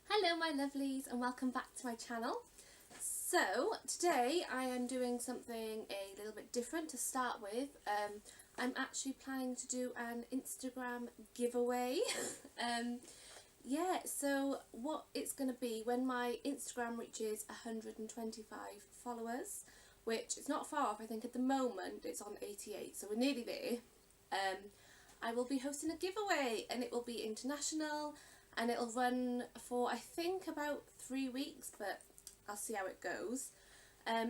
Hello my lovelies and welcome back to my channel. So today I am doing something a little bit different to start with. I'm actually planning to do an Instagram giveaway. So what it's going to be when my Instagram reaches 125 followers, which is not far off. I think at the moment it's on 88, so we're nearly there. I will be hosting a giveaway and it will be international. And it'll run for I think about 3 weeks, but I'll see how it goes.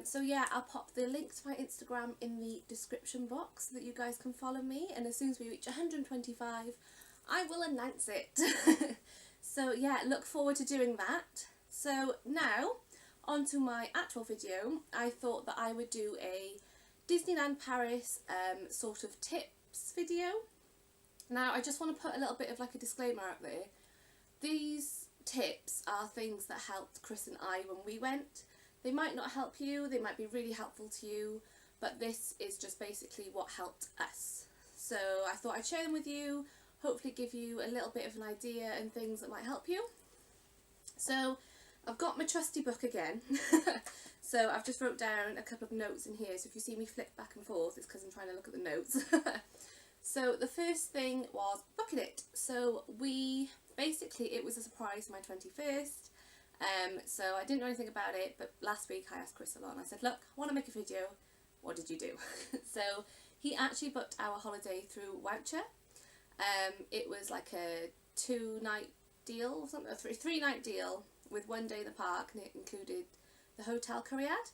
So yeah, I'll pop the link to my Instagram in the description box so that you guys can follow me, and as soon as we reach 125 I will announce it. So yeah, look forward to doing that. So now on to my actual video. I thought that I would do a Disneyland Paris sort of tips video. Now I just want to put a little bit of like a disclaimer out there. These tips are things that helped Chris and I when we went. They might not help you, they might be really helpful to you, but this is just basically what helped us. So I thought I'd share them with you, hopefully give you a little bit of an idea and things that might help you. So I've got my trusty book again. So I've just wrote down a couple of notes in here, so if you see me flick back and forth it's because I'm trying to look at the notes. So the first thing was booking it. So basically it was a surprise for my 21st, so I didn't know anything about it, but last week I asked Chris a lot and I said, look, I want to make a video, what did you do? So he actually booked our holiday through Voucher. It was like a 2-night deal or something, a 3-night deal with 1 day in the park, and it included the hotel Koread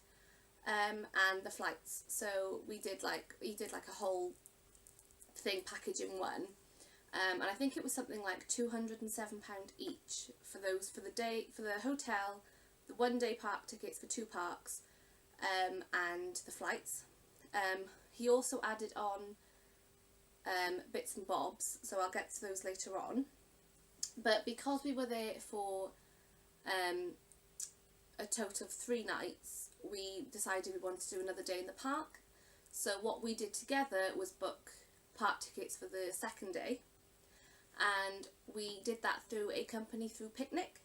and the flights. So he did like a whole thing package in one. And I think it was something like £207 each for the day, for the hotel, the 1 day park tickets for 2 parks, and the flights. He also added on bits and bobs, so I'll get to those later on. But because we were there for a total of 3 nights, we decided we wanted to do another day in the park. So what we did together was book park tickets for the 2nd day. And we did that through a company through Picnic.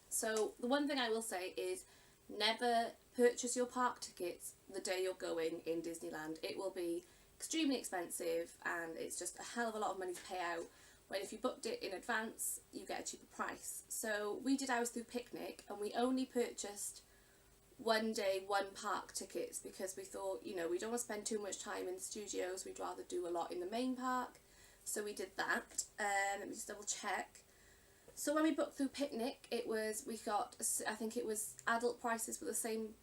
So the one thing I will say is never purchase your park tickets the day you're going in Disneyland. It will be extremely expensive and it's just a hell of a lot of money to pay out, when if you booked it in advance you get a cheaper price. So we did ours through Picnic and we only purchased 1 day, 1 park tickets because we thought, you know, we don't want to spend too much time in the studios, we'd rather do a lot in the main park. So we did that. Let me just double check. So when we booked through Picnic, we got, I think it was adult prices were the same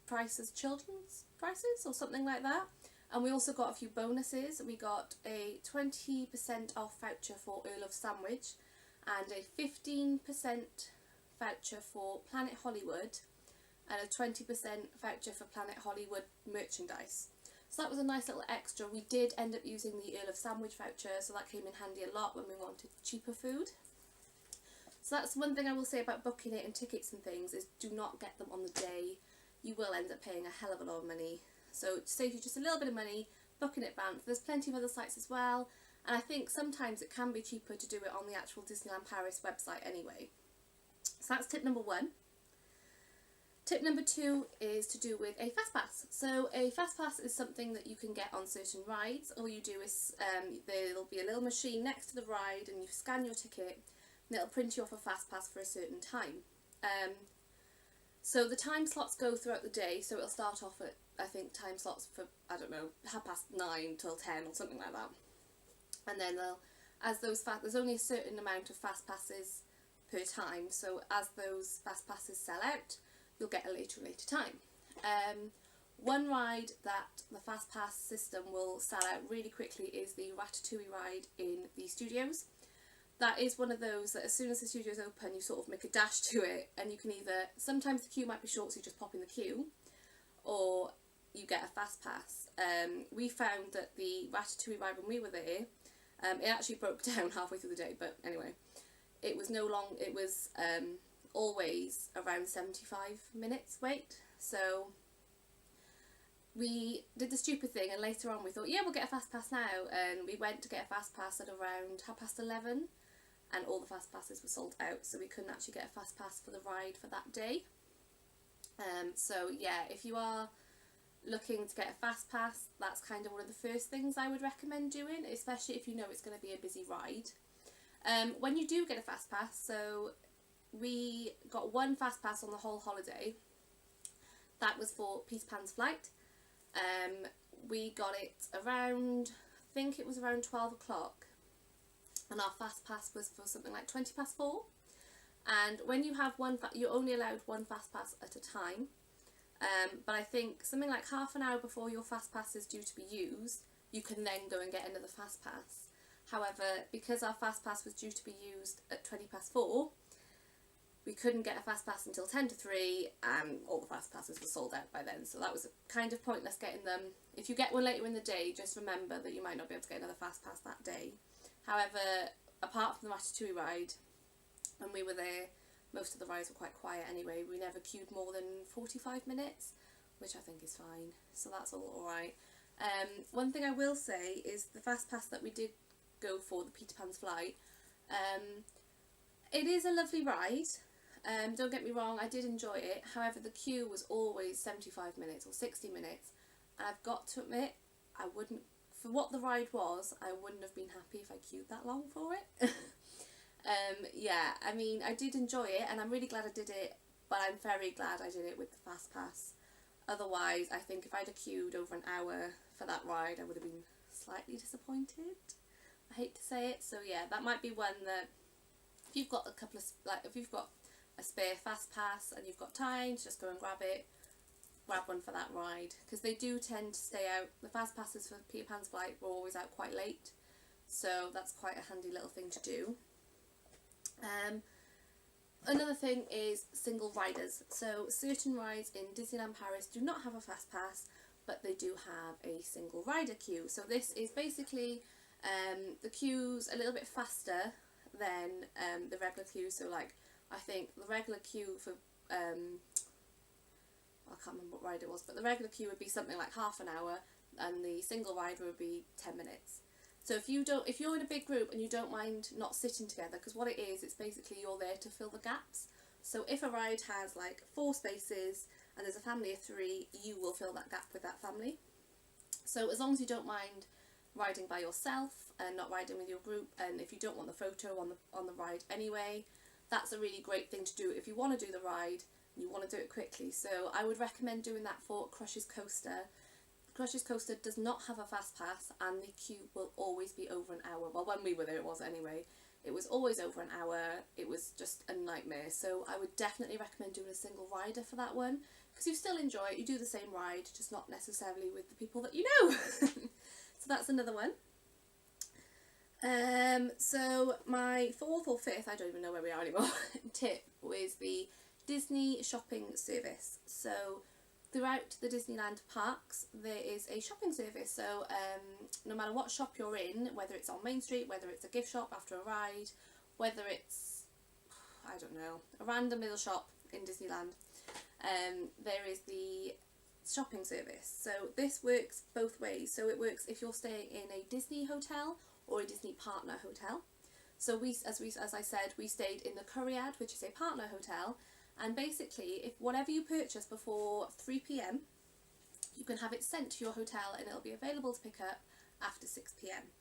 price as children's prices or something like that. And we also got a few bonuses. We got a 20% off voucher for Earl of Sandwich and a 15% voucher for Planet Hollywood and a 20% voucher for Planet Hollywood merchandise. So that was a nice little extra. We did end up using the Earl of Sandwich voucher, so that came in handy a lot when we wanted cheaper food. So that's one thing I will say about booking it and tickets and things, is do not get them on the day. You will end up paying a hell of a lot of money. So to save you just a little bit of money, book in advance. There's plenty of other sites as well, and I think sometimes it can be cheaper to do it on the actual Disneyland Paris website anyway. So that's tip number 1. Tip number 2 is to do with a fast pass. So a fast pass is something that you can get on certain rides. All you do is there'll be a little machine next to the ride and you scan your ticket and it'll print you off a fast pass for a certain time. So the time slots go throughout the day, so it'll start off at, I think, time slots for, I don't know, 9:30 till 10 or something like that. And then there's only a certain amount of fast passes per time, so as those fast passes sell out, you'll get a later time. One ride that the fast pass system will sell out really quickly is the Ratatouille ride in the studios. That is one of those that as soon as the studios open you sort of make a dash to it, and you can either, sometimes the queue might be short so you just pop in the queue, or you get a fast pass. We found that the Ratatouille ride when we were there, it actually broke down halfway through the day, but anyway, it was always around 75 minutes wait. So we did the stupid thing, and later on we thought, yeah, we'll get a fast pass now, and we went to get a fast pass at around 11:30, and all the fast passes were sold out, so we couldn't actually get a fast pass for the ride for that day. So yeah, if you are looking to get a fast pass, that's kind of one of the first things I would recommend doing, especially if you know it's going to be a busy ride. When you do get a fast pass, so we got one fast pass on the whole holiday. That was for Peter Pan's flight. We got it around, I think it was around 12 o'clock, and our fast pass was for something like 20 past 4. And when you have one, you're only allowed one fast pass at a time. But I think something like half an hour before your fast pass is due to be used, you can then go and get another fast pass. However, because our fast pass was due to be used at 20 past 4, we couldn't get a fast pass until 10 to 3, and all the fast passes were sold out by then. So that was kind of pointless getting them. If you get one later in the day, just remember that you might not be able to get another fast pass that day. However, apart from the Ratatouille ride, when we were there, most of the rides were quite quiet anyway. We never queued more than 45 minutes, which I think is fine. So that's all alright. One thing I will say is the fast pass that we did go for, the Peter Pan's flight, it is a lovely ride. Don't get me wrong, I did enjoy it. However, the queue was always 75 minutes or 60 minutes. And I've got to admit, I wouldn't, for what the ride was, I wouldn't have been happy if I queued that long for it. Yeah, I mean, I did enjoy it, and I'm really glad I did it, but I'm very glad I did it with the fast pass. Otherwise, I think if I'd have queued over an hour for that ride, I would have been slightly disappointed. I hate to say it. So yeah, that might be one that if you've got a couple of, like, if you've got a spare fast pass and you've got time to just go and grab it, grab one for that ride, because they do tend to stay out. The fast passes for Peter Pan's flight were always out quite late, so that's quite a handy little thing to do. Another thing is single riders. So certain rides in Disneyland Paris do not have a fast pass, but they do have a single rider queue. So this is basically the queue's a little bit faster than the regular queue. So like, I think the regular queue for I can't remember what ride it was, but the regular queue would be something like half an hour, and the single rider would be 10 minutes. So if you're in a big group and you don't mind not sitting together, because what it is, it's basically you're there to fill the gaps. So if a ride has like 4 spaces and there's a family of 3, you will fill that gap with that family. So as long as you don't mind riding by yourself and not riding with your group, and if you don't want the photo on the ride anyway, that's a really great thing to do if you want to do the ride and you want to do it quickly. So I would recommend doing that for Crush's Coaster. Crush's Coaster does not have a fast pass, and the queue will always be over an hour. Well, when we were there it was anyway. It was always over an hour. It was just a nightmare. So I would definitely recommend doing a single rider for that one, because you still enjoy it. You do the same ride, just not necessarily with the people that you know. So that's another one. So my 4th or 5th, I don't even know where we are anymore, tip was the Disney shopping service. So throughout the Disneyland parks there is a shopping service, so no matter what shop you're in, whether it's on Main Street, whether it's a gift shop after a ride, whether it's, I don't know, a random little shop in Disneyland, there is the shopping service. So this works both ways. So it works if you're staying in a Disney hotel or a Disney partner hotel. So as I said, we stayed in the Curiad, which is a partner hotel. And basically, if whatever you purchase before 3 PM, you can have it sent to your hotel and it'll be available to pick up after 6 PM.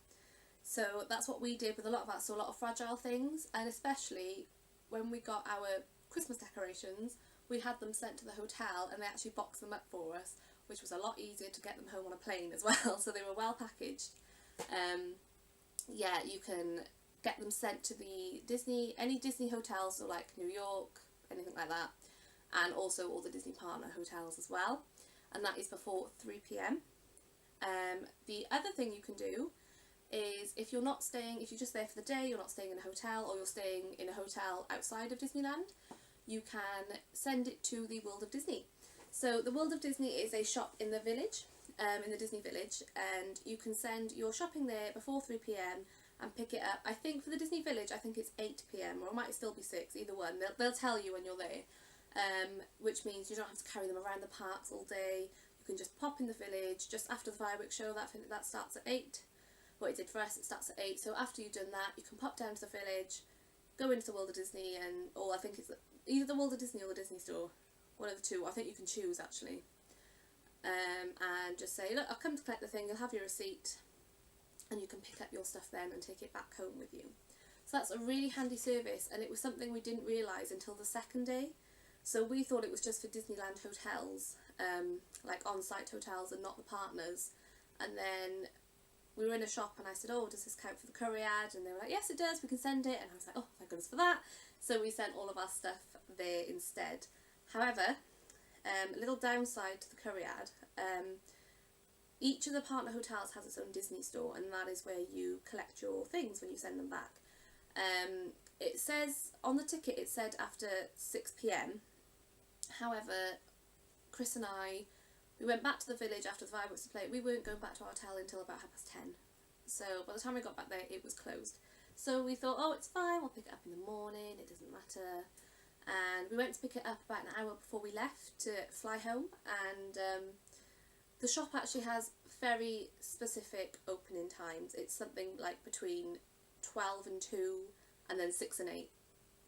So that's what we did with a lot of that. So a lot of fragile things, and especially when we got our Christmas decorations, we had them sent to the hotel and they actually boxed them up for us, which was a lot easier to get them home on a plane as well. So they were well packaged. Yeah, you can get them sent to the any Disney hotels, so like New York, anything like that, and also all the Disney partner hotels as well, and that is before 3 PM. The other thing you can do is if you're just there for the day, you're not staying in a hotel, or you're staying in a hotel outside of Disneyland, you can send it to the World of Disney. So the World of Disney is a shop in the village, in the Disney village, and you can send your shopping there before 3 PM and pick it up. I think for the Disney Village, I think it's 8 PM, or it might still be 6, either one. They'll tell you when you're there, which means you don't have to carry them around the parks all day. You can just pop in the village just after the fireworks show. That starts at 8. What it did for us, it starts at 8. So after you've done that, you can pop down to the village, go into the World of Disney or I think it's either the World of Disney or the Disney Store, one of the two. I think you can choose actually. And just say, look, I've come to collect the thing, you'll have your receipt, and you can pick up your stuff then and take it back home with you. So that's a really handy service, and it was something we didn't realise until the second day. So we thought it was just for Disneyland hotels, like on-site hotels and not the partners. And then we were in a shop and I said, oh, does this count for the courier? And they were like, yes it does, we can send it. And I was like, oh, thank goodness for that. So we sent all of our stuff there instead. However, a little downside to the courier, each of the partner hotels has its own Disney store, and that is where you collect your things when you send them back. It says on the ticket, it said after 6 p.m. However, Chris and I, we went back to the village after the fireworks to play. We weren't going back to our hotel until about 10:30. So by the time we got back there, it was closed. So we thought, oh, it's fine, we'll pick it up in the morning, it doesn't matter. And we went to pick it up about an hour before we left to fly home, and the shop actually has very specific opening times. It's something like between 12 and 2 and then 6 and 8.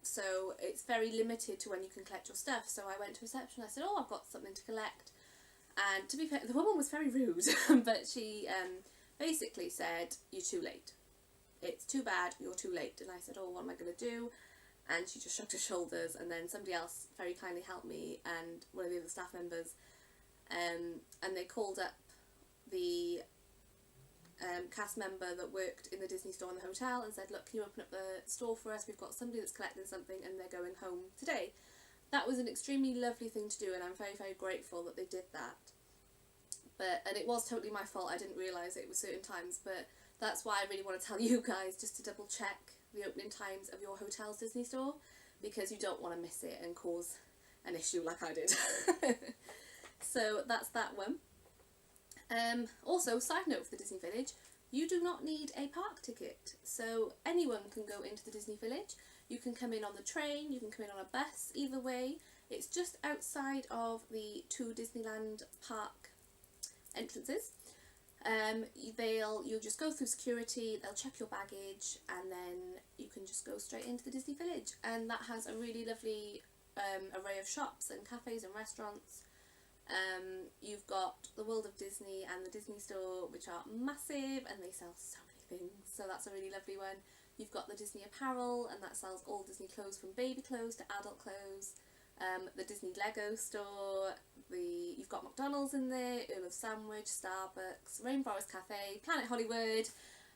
So it's very limited to when you can collect your stuff. So I went to reception, I said, oh, I've got something to collect. And to be fair, the woman was very rude, but she basically said, you're too late. It's too bad, you're too late. And I said, oh, what am I going to do? And she just shrugged her shoulders, and then somebody else very kindly helped me and one of the other staff members, and they called up the cast member that worked in the Disney store in the hotel and said, look, can you open up the store for us? We've got somebody that's collecting something and they're going home today. That was an extremely lovely thing to do, and I'm very, very grateful that they did that. And it was totally my fault, I didn't realise it was certain times, but that's why I really want to tell you guys just to double check the opening times of your hotel's Disney store, because you don't want to miss it and cause an issue like I did. So that's that one. Also, side note for the Disney Village, you do not need a park ticket. So anyone can go into the Disney Village. You can come in on the train, you can come in on a bus, either way. It's just outside of the 2 Disneyland Park entrances. You'll just go through security, they'll check your baggage, and then you can just go straight into the Disney Village. And that has a really lovely array of shops and cafes and restaurants. You've got the World of Disney and the Disney Store, which are massive, and they sell so many things, so that's a really lovely one. You've got the Disney Apparel, and that sells all Disney clothes from baby clothes to adult clothes. The Disney Lego store, you've got McDonald's in there, Earl of Sandwich, Starbucks, Rainforest Cafe, Planet Hollywood.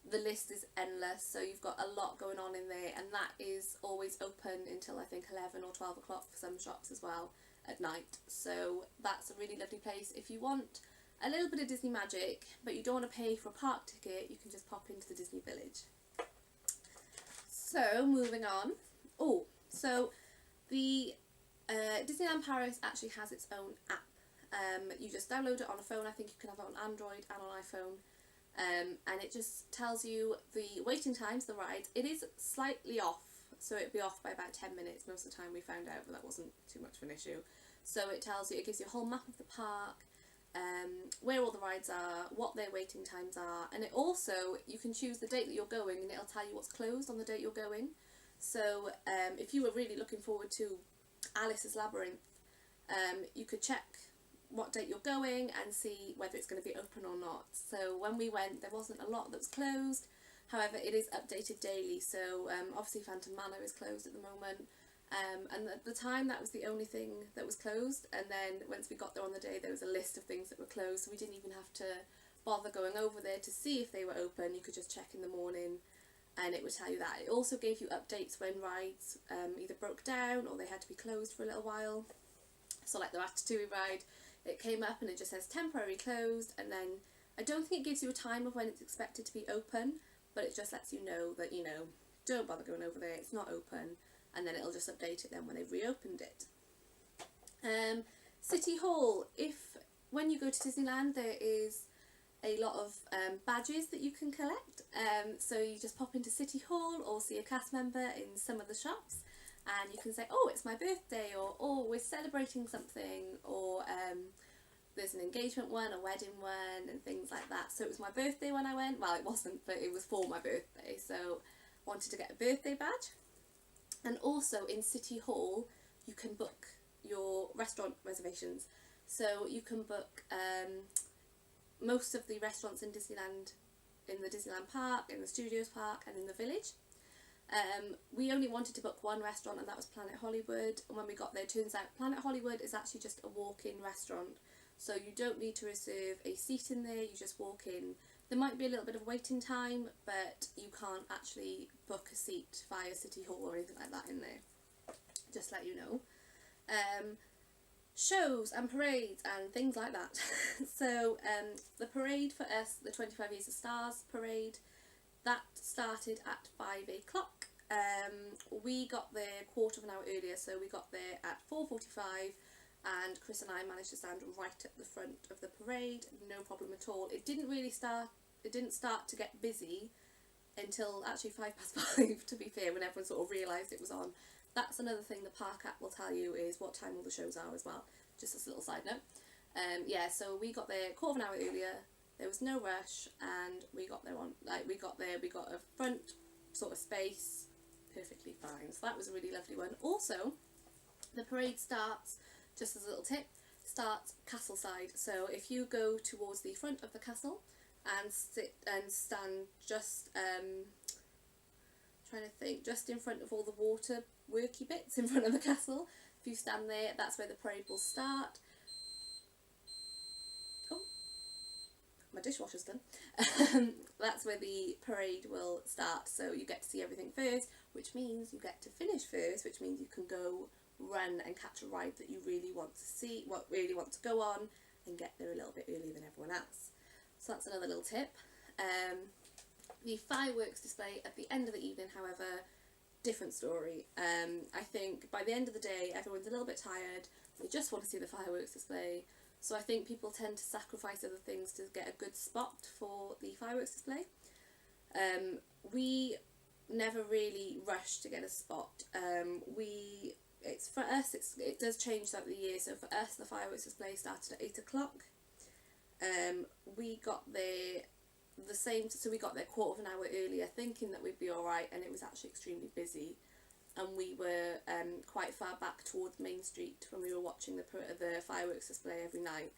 The list is endless, so you've got a lot going on in there, and that is always open until I think 11 or 12 o'clock for some shops as well at night. So that's a really lovely place. If you want a little bit of Disney magic but you don't want to pay for a park ticket, you can just pop into the Disney Village. So moving on. Oh, so the Disneyland Paris actually has its own app. You just download it on a phone. I think you can have it on Android and on iPhone. And it just tells you the waiting times, the rides. It is slightly off, so it'd be off by about 10 minutes most of the time, we found out, but that wasn't too much of an issue. So it tells you, it gives you a whole map of the park, where all the rides are, what their waiting times are, and it also, you can choose the date that you're going and it'll tell you what's closed on the date you're going. So if you were really looking forward to Alice's Labyrinth, you could check what date you're going and see whether it's going to be open or not. So when we went, there wasn't a lot that was closed. However, it is updated daily, so obviously Phantom Manor is closed at the moment, and at the time that was the only thing that was closed, and then once we got there on the day there was a list of things that were closed, so we didn't even have to bother going over there to see if they were open. You could just check in the morning and it would tell you that. It also gave you updates when rides either broke down or they had to be closed for a little while. So like the Ratatouille ride, it came up and it just says temporary closed, and then I don't think it gives you a time of when it's expected to be open, but it just lets you know that, you know, don't bother going over there, it's not open, and then it'll just update it then when they've reopened it. City Hall, when you go to Disneyland there is a lot of badges that you can collect, so you just pop into City Hall or see a cast member in some of the shops and you can say, oh, it's my birthday, or oh, we're celebrating something, or there's an engagement one, a wedding one, and things like that. So it was my birthday when I went. Well, it wasn't, but it was for my birthday, so I wanted to get a birthday badge. And also in City Hall you can book your restaurant reservations. So you can book most of the restaurants in Disneyland, in the Disneyland Park, in the Studios Park and in the Village. We only wanted to book one restaurant, and that was Planet Hollywood, and when we got there, it turns out Planet Hollywood is actually just a walk-in restaurant, so you don't need to reserve a seat in there, you just walk in. There might be a little bit of waiting time, but you can't actually book a seat via City Hall or anything like that in there, just to let you know. Shows and parades and things like that. So the parade for us, the 25 Years of Stars parade, that started at 5 o'clock. We got there quarter of an hour earlier, so we got there at 4:45, and Chris and I managed to stand right at the front of the parade, no problem at all. It didn't start to get busy until actually 5:05, to be fair, when everyone sort of realised it was on. That's another thing the park app will tell you, is what time all the shows are as well, just as a little side note. Yeah, so we got there quarter of an hour earlier. There was no rush, and we got there we got a front sort of space, perfectly fine. So that was a really lovely one. Also, the parade starts, just as a little tip, starts castle side. So if you go towards the front of the castle and stand just trying to think, just in front of all the water worky bits in front of the castle, if you stand there, that's where the parade will start. My dishwasher's done. That's where the parade will start, so you get to see everything first, which means you get to finish first, which means you can go run and catch a ride that you really want to see, really want to go on, and get there a little bit earlier than everyone else. So that's another little tip. The fireworks display at the end of the evening, however, different story. I think by the end of the day everyone's a little bit tired, they just want to see the fireworks display. So I think people tend to sacrifice other things to get a good spot for the fireworks display. We never really rushed to get a spot. For us, it does change throughout the year. So for us, the fireworks display started at 8 o'clock. We got there we got there quarter of an hour earlier, thinking that we'd be alright, and it was actually extremely busy. And we were quite far back towards Main Street when we were watching the fireworks display every night.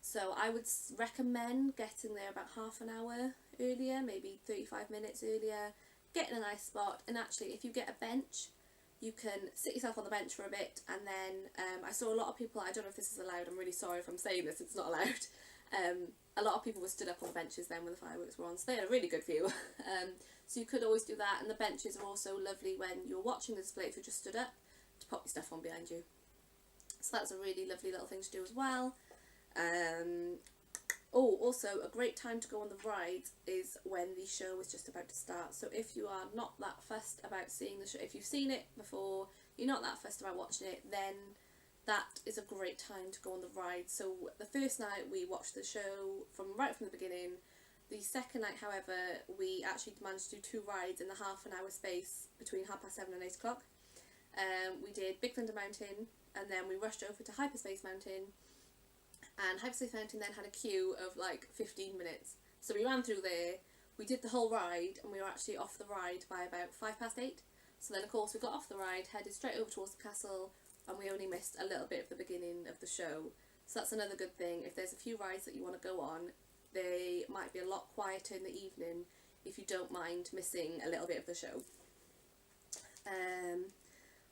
So I would recommend getting there about half an hour earlier, maybe 35 minutes earlier, getting a nice spot. And actually, if you get a bench, you can sit yourself on the bench for a bit, and then I saw a lot of people, I don't know if this is allowed, I'm really sorry if I'm saying this, it's not allowed. A lot of people were stood up on the benches then when the fireworks were on, so they had a really good view. So you could always do that, and the benches are also lovely when you're watching the display, if you just stood up, to pop your stuff on behind you. So that's a really lovely little thing to do as well. Also a great time to go on the ride is when the show is just about to start. So if you are not that fussed about seeing the show, if you've seen it before, you're not that fussed about watching it, then that is a great time to go on the ride. So the first night we watched the show right from the beginning. The second night, however, we actually managed to do 2 rides in the half an hour space between 7:30 and 8 o'clock. We did Big Thunder Mountain, and then we rushed over to Hyperspace Mountain, and Hyperspace Mountain then had a queue of like 15 minutes. So we ran through there, we did the whole ride, and we were actually off the ride by about 8:05. So then of course we got off the ride, headed straight over towards the castle, and we only missed a little bit of the beginning of the show. So that's another good thing. If there's a few rides that you want to go on, they might be a lot quieter in the evening if you don't mind missing a little bit of the show.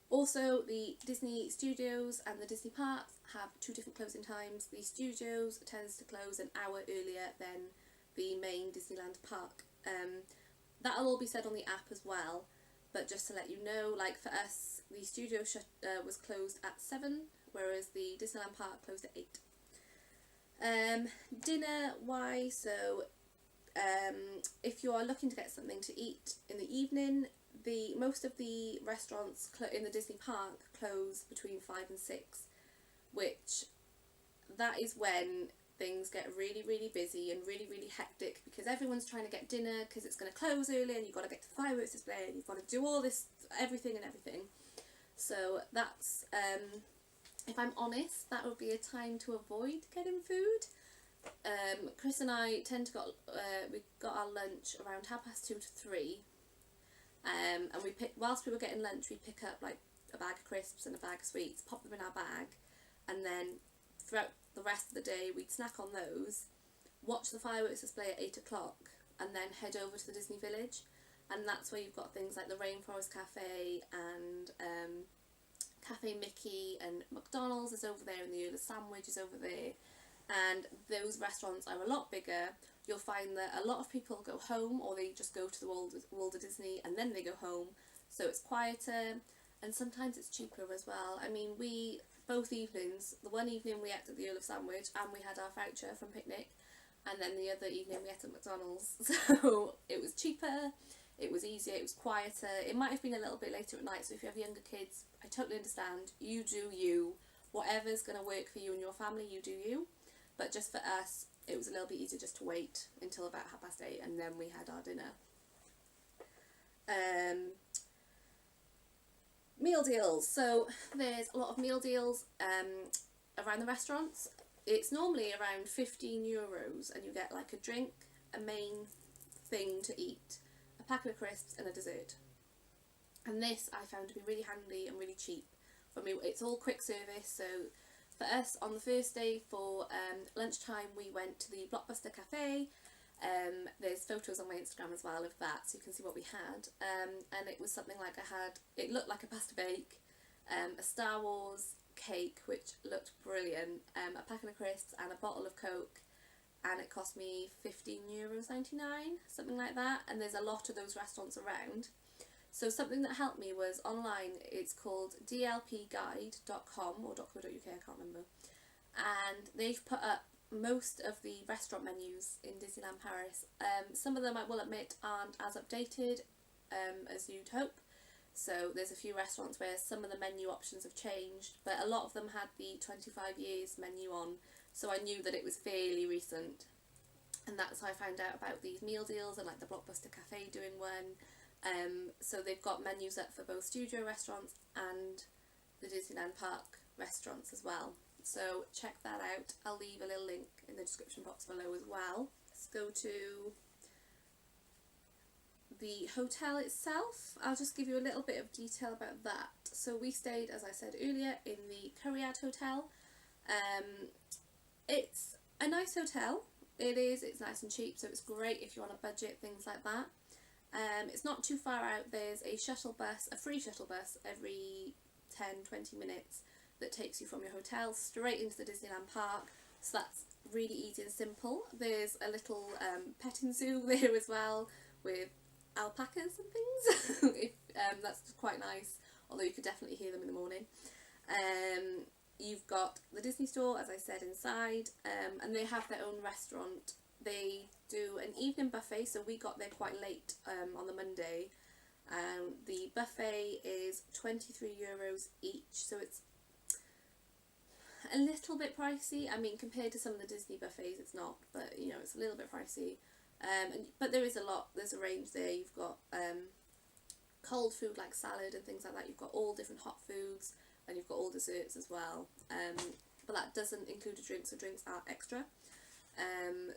Also, the Disney Studios and the Disney Parks have 2 different closing times. The Studios tends to close an hour earlier than the main Disneyland Park. That'll all be said on the app as well, but just to let you know, like for us, the studio was closed at 7, whereas the Disneyland Park closed at 8. Dinner wise, so if you are looking to get something to eat in the evening, most of the restaurants in the Disney Park close between 5 and 6, which that is when things get really, really busy and really, really hectic, because everyone's trying to get dinner because it's going to close early, and you've got to get to the fireworks display, and you've got to do all this, everything. So that's, if I'm honest, that would be a time to avoid getting food. Chris and I we got our lunch around 2:30 to 3, And whilst we were getting lunch, we pick up like a bag of crisps and a bag of sweets, pop them in our bag, and then throughout the rest of the day we'd snack on those, watch the fireworks display at 8 o'clock, and then head over to the Disney Village. And that's where you've got things like the Rainforest Cafe and Cafe Mickey, and McDonald's is over there, and the Earl of Sandwich is over there. And those restaurants are a lot bigger. You'll find that a lot of people go home, or they just go to the World of Disney and then they go home. So it's quieter, and sometimes it's cheaper as well. I mean, both evenings, the one evening we ate at the Earl of Sandwich and we had our voucher from picnic, and then the other evening we ate at McDonald's. So it was cheaper, it was easier, it was quieter. It might have been a little bit later at night, so if you have younger kids, I totally understand. You do you. Whatever's going to work for you and your family, you do you. But just for us, it was a little bit easier just to wait until about 8:30, and then we had our dinner. Meal deals. So there's a lot of meal deals around the restaurants. It's normally around €15, and you get like a drink, a main thing to eat, a packet of crisps, and a dessert. And this I found to be really handy and really cheap. For me, it's all quick service. So for us, on the first day for lunchtime, we went to the Blockbuster Cafe. There's photos on my Instagram as well of that, so you can see what we had. And it was something like it looked like a pasta bake, a Star Wars cake, which looked brilliant, a packet of crisps and a bottle of Coke, and it cost me €15.99, something like that. And there's a lot of those restaurants around. So something that helped me was online. It's called dlpguide.com or .co.uk, I can't remember. And they've put up most of the restaurant menus in Disneyland Paris. Some of them, I will admit, aren't as updated as you'd hope. So there's a few restaurants where some of the menu options have changed, but a lot of them had the 25 years menu on. So I knew that it was fairly recent. And that's how I found out about these meal deals, and like the Blockbuster Cafe doing one. So they've got menus up for both studio restaurants and the Disneyland Park restaurants as well. So check that out. I'll leave a little link in the description box below as well. Let's go to the hotel itself. I'll just give you a little bit of detail about that. So we stayed, as I said earlier, in the Cariad Hotel. It's a nice hotel. It's nice and cheap, so it's great if you're on a budget, things like that. It's not too far out. There's a free shuttle bus every 10-20 minutes that takes you from your hotel straight into the Disneyland Park, so that's really easy and simple. There's a little petting zoo there as well with alpacas and things. That's quite nice, although you could definitely hear them in the morning. You've got the Disney store, as I said, inside, and they have their own restaurant. They do an evening buffet, so we got there quite late on the Monday. The buffet is €23 each, so it's a little bit pricey. I mean, compared to some of the Disney buffets, it's not, but you know, it's a little bit pricey. But there is a lot. There's a range there. You've got cold food like salad and things like that. You've got all different hot foods, and you've got all desserts as well. But that doesn't include the drinks. So drinks are extra.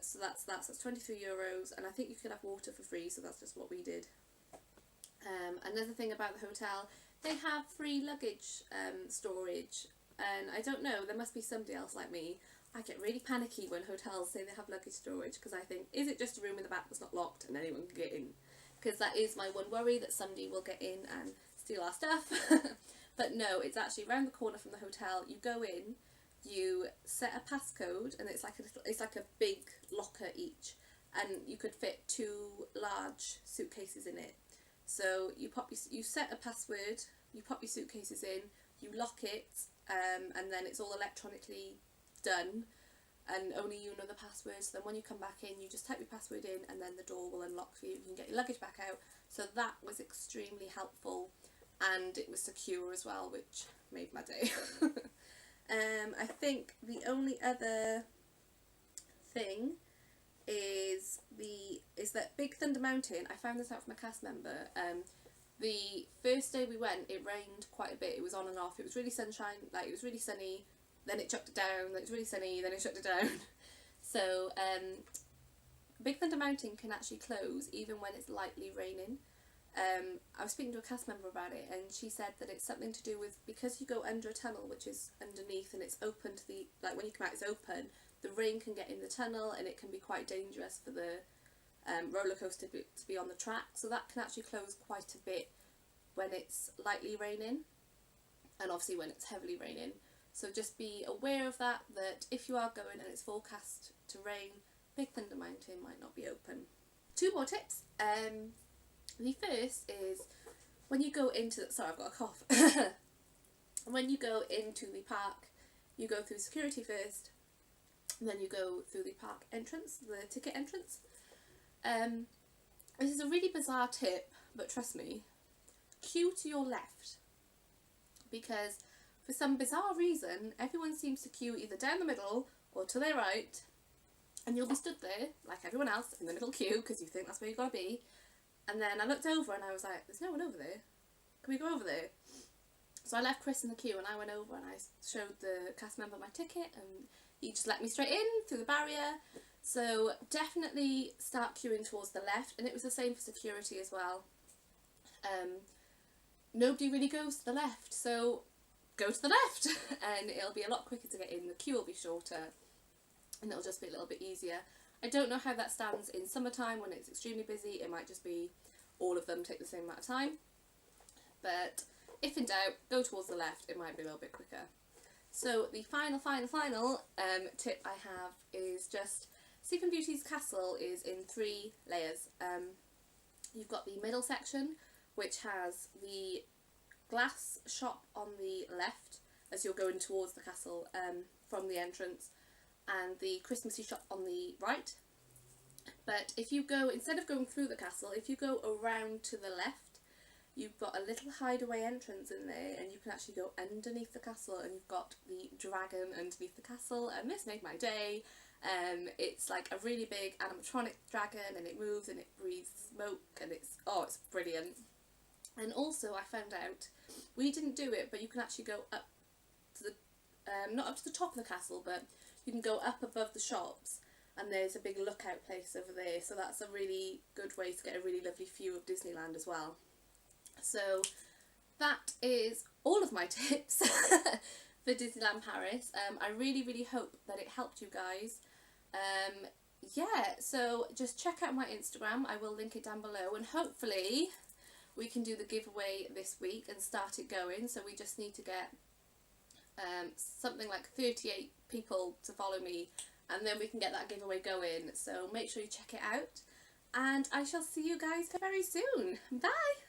So that's €23, and I think you can have water for free. So that's just what we did. Another thing about the hotel, they have free luggage storage. And I don't know, there must be somebody else like me. I get really panicky when hotels say they have luggage storage, because I think, is it just a room in the back that's not locked and anyone can get in? Because that is my one worry, that somebody will get in and steal our stuff. But no, it's actually around the corner from the hotel. You go in, you set a passcode, and it's like a big locker each, and you could fit 2 large suitcases in it. So you set a password, you pop your suitcases in, you lock it, and then it's all electronically done, and only you know the password. So then when you come back in, you just type your password in, and then the door will unlock for you. You can get your luggage back out. So that was extremely helpful, and it was secure as well, which made my day. I think the only other thing is that Big Thunder Mountain. I found this out from a cast member. The first day we went, it rained quite a bit. It was on and off. It was really sunshine, like it was really sunny, then it chucked it down, then it was really sunny, then it shut it down. So Big Thunder Mountain can actually close even when it's lightly raining. I was speaking to a cast member about it, and she said that it's something to do with, because you go under a tunnel which is underneath and it's open to the, like when you come out it's open, the rain can get in the tunnel and it can be quite dangerous for the roller coaster to be on the track, so that can actually close quite a bit when it's lightly raining, and obviously when it's heavily raining. So just be aware of that, that if you are going and it's forecast to rain, Big Thunder Mountain might not be open. 2 more tips. The first is when you go into, sorry I've got a cough, when you go into the park, you go through security first, and then you go through the park entrance, the ticket entrance. This is a really bizarre tip, but trust me, queue to your left, because for some bizarre reason everyone seems to queue either down the middle or to their right, and you'll be stood there like everyone else in the middle queue because you think that's where you've got to be. And then I looked over and I was like, there's no one over there, can we go over there? So I left Chris in the queue and I went over and I showed the cast member my ticket, and he just let me straight in through the barrier. So definitely start queuing towards the left, and it was the same for security as well. Nobody really goes to the left, so go to the left and it'll be a lot quicker to get in, the queue will be shorter, and it'll just be a little bit easier. I don't know how that stands in summertime when it's extremely busy, it might just be all of them take the same amount of time, but if in doubt, go towards the left, it might be a little bit quicker. So the final tip I have is just, Sleeping Beauty's castle is in 3 layers. You've got the middle section, which has the glass shop on the left as you're going towards the castle from the entrance, and the Christmassy shop on the right. But if you go, instead of going through the castle, if you go around to the left, you've got a little hideaway entrance in there, and you can actually go underneath the castle, and you've got the dragon underneath the castle, and this made my day. It's like a really big animatronic dragon, and it moves and it breathes smoke, and it's brilliant. And also I found out, we didn't do it, but you can actually go up to the, not up to the top of the castle, but you can go up above the shops, and there's a big lookout place over there, so that's a really good way to get a really lovely view of Disneyland as well. So that is all of my tips for Disneyland Paris. I really hope that it helped you guys. Yeah, so just check out my Instagram, I will link it down below, and hopefully we can do the giveaway this week and start it going. So we just need to get something like 38 people to follow me, and then we can get that giveaway going. So make sure you check it out, and I shall see you guys very soon. Bye!